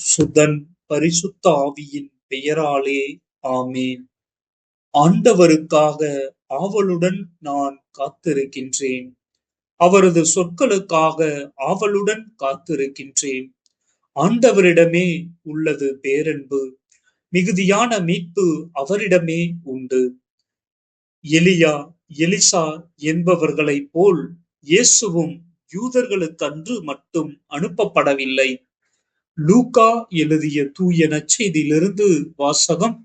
சுதன் பரிசுத்த ஆவியின் பெயராலே ஆமென். ஆண்டவருக்காக ஆவலுடன் நான் காத்திருக்கின்றேன். அவரது சொற்களுக்காக ஆவலுடன் காத்திருக்கின்றேன். ஆண்டவரிடமே உள்ளது பேரன்பு. மிகுதியான மீட்பு அவரிடமே உண்டு. எலியா, எலிசா என்பவர்களைப் போல் இயேசுவும் யூதர்களுக்கன்று மட்டும் அனுப்பப்படவில்லை. லூக்கா எழுதிய தூய நற்செய்தியிலிருந்து வாசகம்.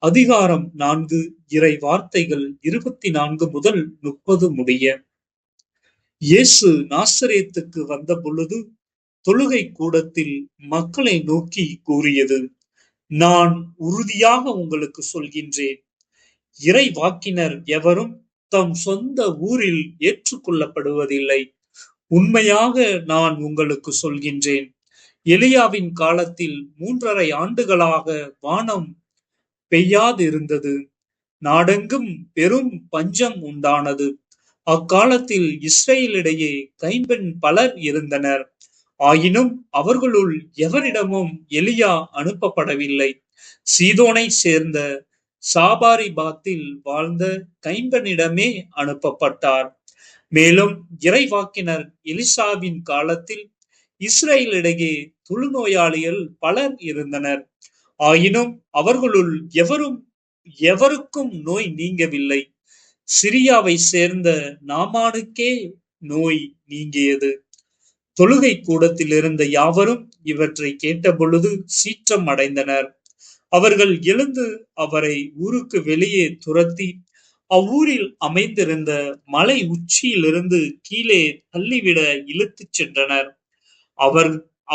அதிகாரம் 4, இறை வார்த்தைகள் 24 முதல் 30 முடிய. இயேசு நாசரேத்துக்கு வந்த பொழுது தொழுகை கூடத்தில் மக்களை நோக்கி கூறியது: நான் உறுதியாக உங்களுக்கு சொல்கின்றேன், இறை வாக்கினர் எவரும் தம் சொந்த ஊரில் ஏற்றுக்கொள்ளப்படுவதில்லை. உண்மையாக நான் உங்களுக்கு சொல்கின்றேன், எலியாவின் காலத்தில் 3½ ஆண்டுகளாக வானம் பெய்யாதிருந்தது. நாடெங்கும் பெரும் பஞ்சம் உண்டானது. அக்காலத்தில் இஸ்ரேலிடையே கைம்பெண் பலர் இருந்தனர். ஆயினும் அவர்களுள் எவரிடமும் எலியா அனுப்பப்படவில்லை. சீதோனை சேர்ந்த சாபாரிபாத்தில் வாழ்ந்த கைம்பெண்ணிடமே அனுப்பப்பட்டார். மேலும் இறைவாக்கினர் எலிசாவின் காலத்தில் இஸ்ரேலிடையே தொழுநோயாளிகள் பலர் இருந்தனர். ஆயினும் அவர்களுள் எவருக்கும் நோய் நீங்கவில்லை. சிரியாவை சேர்ந்த நாமானுக்கே நோய் நீங்கியது. தொழுகை கூடத்தில் இருந்த யாவரும் இவற்றை கேட்டபொழுது சீற்றம் அடைந்தனர். அவர்கள் எழுந்து அவரை ஊருக்கு வெளியே துரத்தி அவ்வூரில் அமைந்திருந்த மலை உச்சியிலிருந்து கீழே தள்ளிவிட இழுத்துச் சென்றனர்.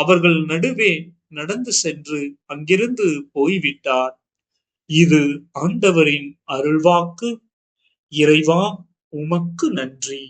அவர்கள் நடுவே நடந்து சென்று அங்கிருந்து போய்விட்டார். இது ஆண்டவரின் அருள்வாக்கு. இறைவா, உமக்கு நன்றி.